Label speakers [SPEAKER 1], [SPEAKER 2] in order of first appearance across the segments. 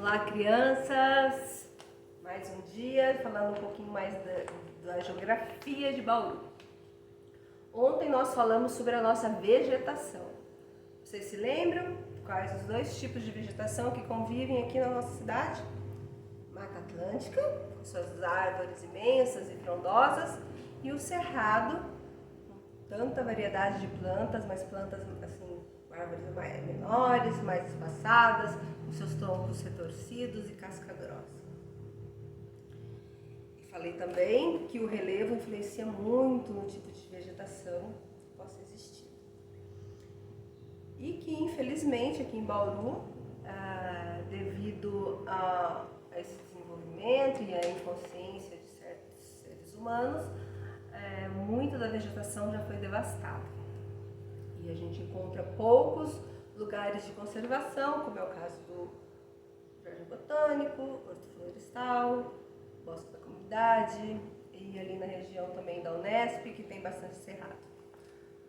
[SPEAKER 1] Olá, crianças! Mais um dia falando um pouquinho mais da geografia de Bauru. Ontem nós falamos sobre a nossa vegetação. Vocês se lembram quais os dois tipos de vegetação que convivem aqui na nossa cidade? Mata Atlântica, com suas árvores imensas e frondosas, e o Cerrado, com tanta variedade de plantas, mas plantas assim, árvores menores, mais espaçadas, com seus troncos retorcidos e casca grossa. E falei também que o relevo influencia muito no tipo de vegetação que possa existir. E que infelizmente aqui em Bauru, devido a esse desenvolvimento e a inconsciência de certos seres humanos, muita da vegetação já foi devastada. E a gente encontra poucos lugares de conservação, como é o caso do Jardim Botânico, Horto Florestal, Bosque da Comunidade e ali na região também da Unesp, que tem bastante cerrado,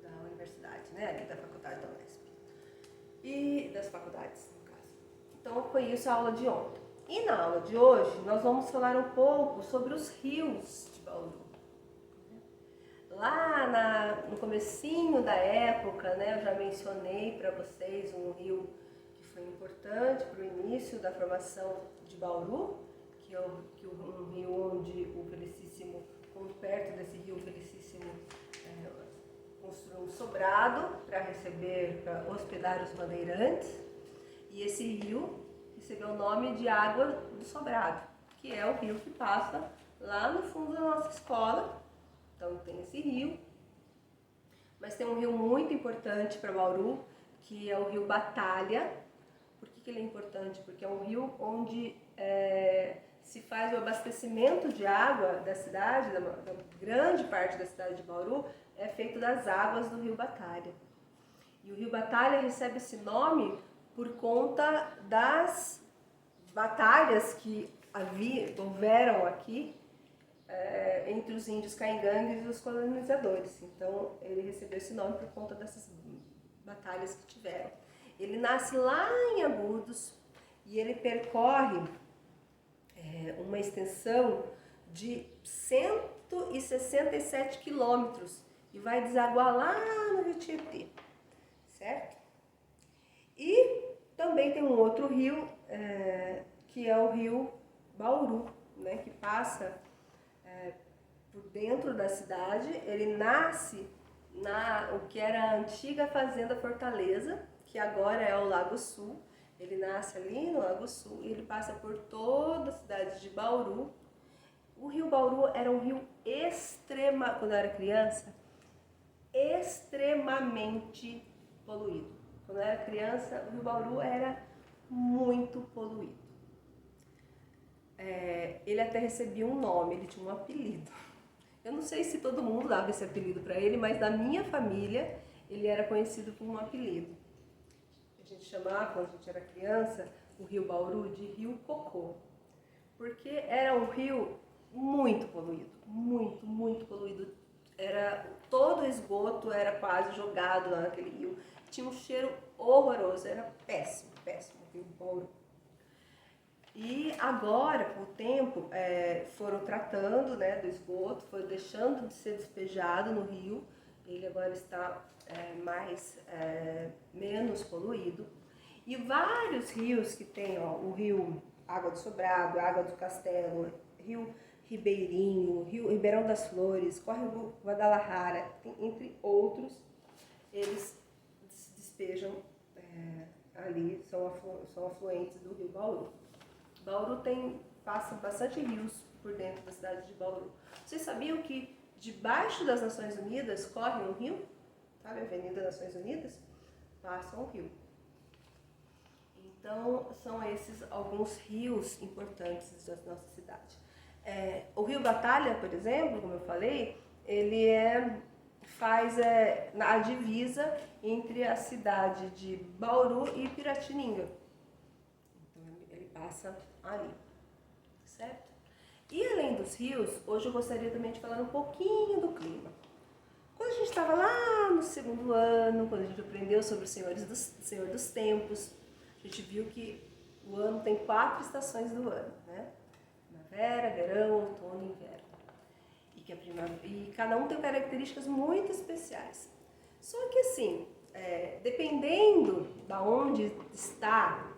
[SPEAKER 1] da universidade, né, ali da faculdade da Unesp. E das faculdades, no caso. Então foi isso a aula de ontem. E na aula de hoje nós vamos falar um pouco sobre os rios de Bauru. Lá no comecinho da época, né, eu já mencionei para vocês um rio que foi importante para o início da formação de Bauru, que é um rio onde o Felicíssimo, perto desse rio Felicíssimo, construiu um sobrado para hospedar os bandeirantes, e esse rio recebeu o nome de Água do Sobrado, que é o rio que passa lá no fundo da nossa escola. Então tem esse rio, mas tem um rio muito importante para Bauru, que é o rio Batalha. Por que ele é importante? Porque é um rio onde se faz o abastecimento de água da cidade, da grande parte da cidade de Bauru, é feito das águas do rio Batalha. E o rio Batalha recebe esse nome por conta das batalhas que houveram aqui entre os índios caingangues e os colonizadores. Então ele recebeu esse nome por conta dessas batalhas que tiveram. Ele nasce lá em Agudos e ele percorre uma extensão de 167 quilômetros e vai desaguar lá no Rio Tietê, certo? E também tem um outro rio, que é o rio Bauru, né, que passa por dentro da cidade. Ele nasce o que era a antiga Fazenda Fortaleza, que agora é o Lago Sul. Ele nasce ali no Lago Sul e ele passa por toda a cidade de Bauru. O rio Bauru era um rio quando eu era criança, extremamente poluído. Quando eu era criança, o rio Bauru era muito poluído. Ele até recebia um nome, ele tinha um apelido. Eu não sei se todo mundo dava esse apelido para ele, mas na minha família ele era conhecido por um apelido. A gente chamava, quando a gente era criança, o rio Bauru de Rio Cocô, porque era um rio muito poluído, muito poluído. Todo o esgoto era quase jogado lá naquele rio. Tinha um cheiro horroroso, era péssimo o rio Bauru. E agora, com o tempo, foram tratando, né, do esgoto, foi deixando de ser despejado no rio. Ele agora está menos poluído. E vários rios que tem, o rio Água do Sobrado, Água do Castelo, rio Ribeirinho, rio Ribeirão das Flores, córrego Guadalajara, entre outros, eles se despejam ali, são afluentes do rio Bauru. Bauru passa bastante rios por dentro da cidade de Bauru. Vocês sabiam que debaixo das Nações Unidas corre um rio? Sabe a Avenida Nações Unidas? Passa um rio. Então, são esses alguns rios importantes da nossa cidade. O rio Batalha, por exemplo, como eu falei, ele faz a divisa entre a cidade de Bauru e Piratininga. Então, ele passa ali, certo? E além dos rios, hoje eu gostaria também de falar um pouquinho do clima. Quando a gente estava lá no segundo ano, quando a gente aprendeu sobre o Senhor dos Tempos, a gente viu que O ano tem 4 estações do ano, né? Primavera, verão, outono e inverno. E cada um tem características muito especiais. Só que assim, dependendo da onde está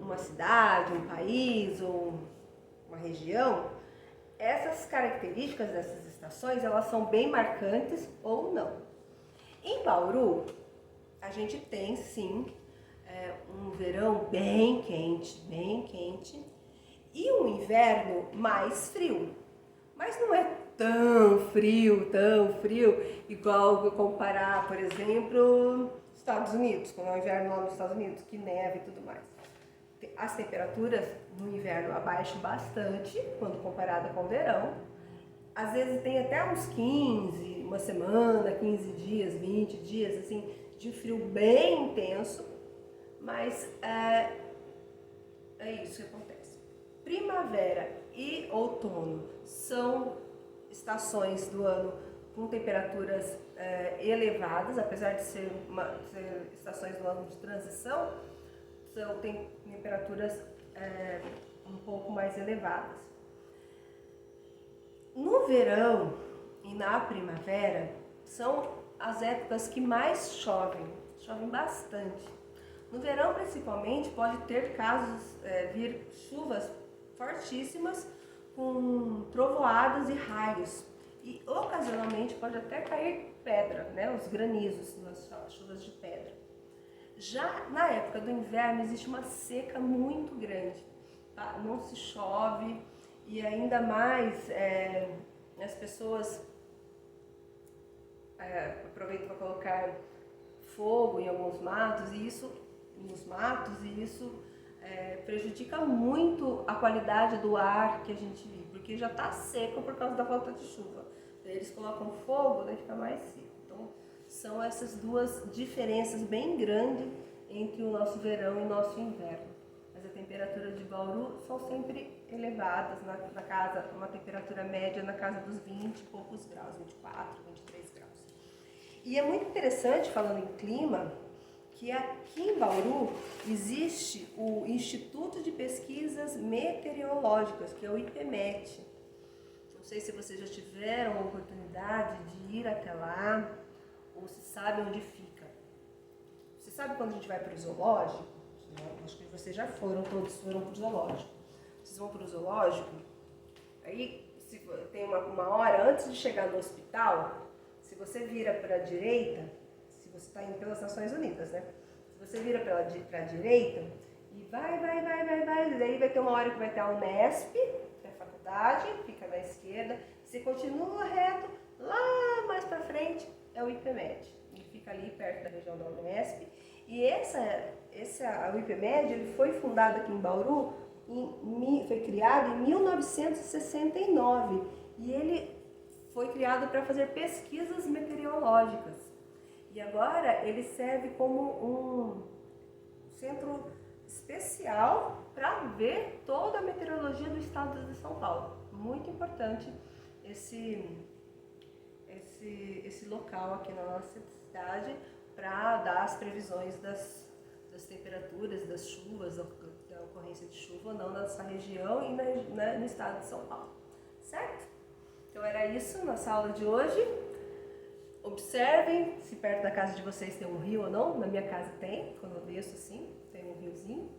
[SPEAKER 1] uma cidade, um país ou uma região, essas características dessas estações, elas são bem marcantes ou não. Em Bauru, a gente tem sim um verão bem quente, e um inverno mais frio. Mas não é tão frio, igual comparar, por exemplo, Estados Unidos, quando é o inverno lá nos Estados Unidos, que neva e tudo mais. As temperaturas no inverno abaixam bastante quando comparada com o verão. Às vezes tem até uns 15, uma semana, 15 dias, 20 dias, assim, de frio bem intenso, mas é isso que acontece. Primavera e outono são estações do ano com temperaturas elevadas, apesar de ser estações do ano de transição, são temperaturas um pouco mais elevadas. No verão e na primavera são as épocas que mais chovem bastante. No verão, principalmente, pode ter casos, vir chuvas fortíssimas com trovoadas e raios. E ocasionalmente pode até cair pedra, né? Os granizos, as chuvas de pedra. Já na época do inverno existe uma seca muito grande, tá? Não se chove e ainda mais as pessoas aproveitam para colocar fogo em alguns matos e isso prejudica muito a qualidade do ar que a gente vive, porque já está seco por causa da falta de chuva. Daí eles colocam fogo, daí fica mais seco. Então são essas duas diferenças bem grandes entre o nosso verão e o nosso inverno. Mas a temperatura de Bauru são sempre elevadas, na casa, uma temperatura média na casa dos 20 e poucos graus, 24, 23 graus. E é muito interessante, falando em clima, que aqui em Bauru existe o Instituto de Pesquisas Meteorológicas, que é o IPMET. Não sei se vocês já tiveram a oportunidade de ir até lá, ou se sabe onde fica. Você sabe quando a gente vai para o zoológico? Acho que vocês já todos foram para o zoológico. Vocês vão para o zoológico, aí tem uma hora antes de chegar no hospital, se você vira para a direita, se você está indo pelas Nações Unidas, né? Se você vira para a direita e vai, daí vai ter uma hora que vai ter a Unesp, que é a faculdade, fica na esquerda. Você continua reto, lá mais para frente é o IPMED. Ele fica ali perto da região da Unesp. E o IPMED ele foi fundado aqui em Bauru, foi criado em 1969 e ele foi criado para fazer pesquisas meteorológicas. E agora ele serve como um centro especial para ver toda a meteorologia do estado de São Paulo. Muito importante esse local aqui na nossa cidade para dar as previsões das temperaturas, das chuvas, da ocorrência de chuva ou não nessa região e no estado de São Paulo. Certo? Então era isso nossa aula de hoje. Observem se perto da casa de vocês tem um rio ou não. Na minha casa tem, quando eu desço assim, tem um riozinho,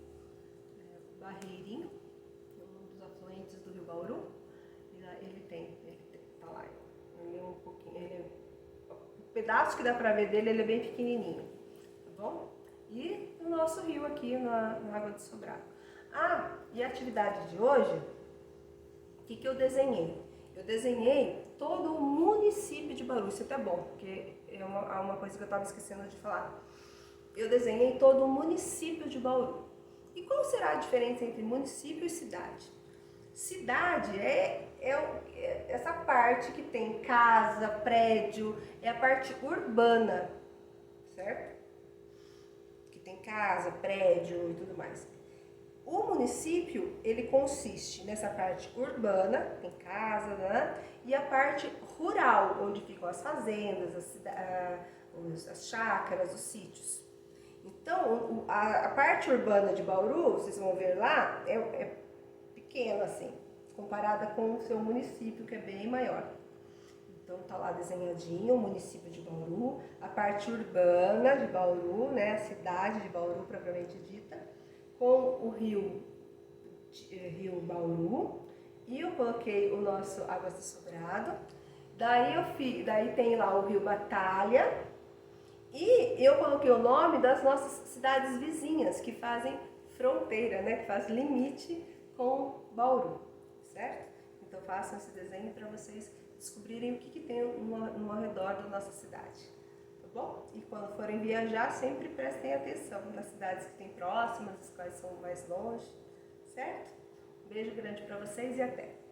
[SPEAKER 1] Barreirinho, um dos afluentes do rio Bauru. Ele tá lá. Ele é um pouquinho, o pedaço que dá pra ver dele, ele é bem pequenininho, tá bom? E o nosso rio aqui na Água de Sobrado. E a atividade de hoje, o que eu desenhei? Eu desenhei todo o município de Bauru, isso é até bom, porque é uma coisa que eu estava esquecendo de falar. Eu desenhei todo o município de Bauru. E qual será a diferença entre município e cidade? Cidade é essa parte que tem casa, prédio, é a parte urbana, certo? Que tem casa, prédio e tudo mais. O município, ele consiste nessa parte urbana, tem casa, né? E a parte rural, onde ficam as fazendas, as chácaras, os sítios. Então, a parte urbana de Bauru, vocês vão ver lá, é pequena assim, comparada com o seu município, que é bem maior. Então tá lá desenhadinho o município de Bauru, a parte urbana de Bauru, né, a cidade de Bauru propriamente dita, com o rio Bauru, e eu coloquei o nosso Águas do Sobrado. Daí tem lá o rio Batalha, e eu coloquei o nome das nossas cidades vizinhas que fazem fronteira, né, que faz limite com Bauru, certo? Então façam esse desenho para vocês descobrirem o que tem no redor da nossa cidade, tá bom? E quando forem viajar, sempre prestem atenção nas cidades que tem próximas, as quais são mais longe, certo? Beijo grande para vocês e até!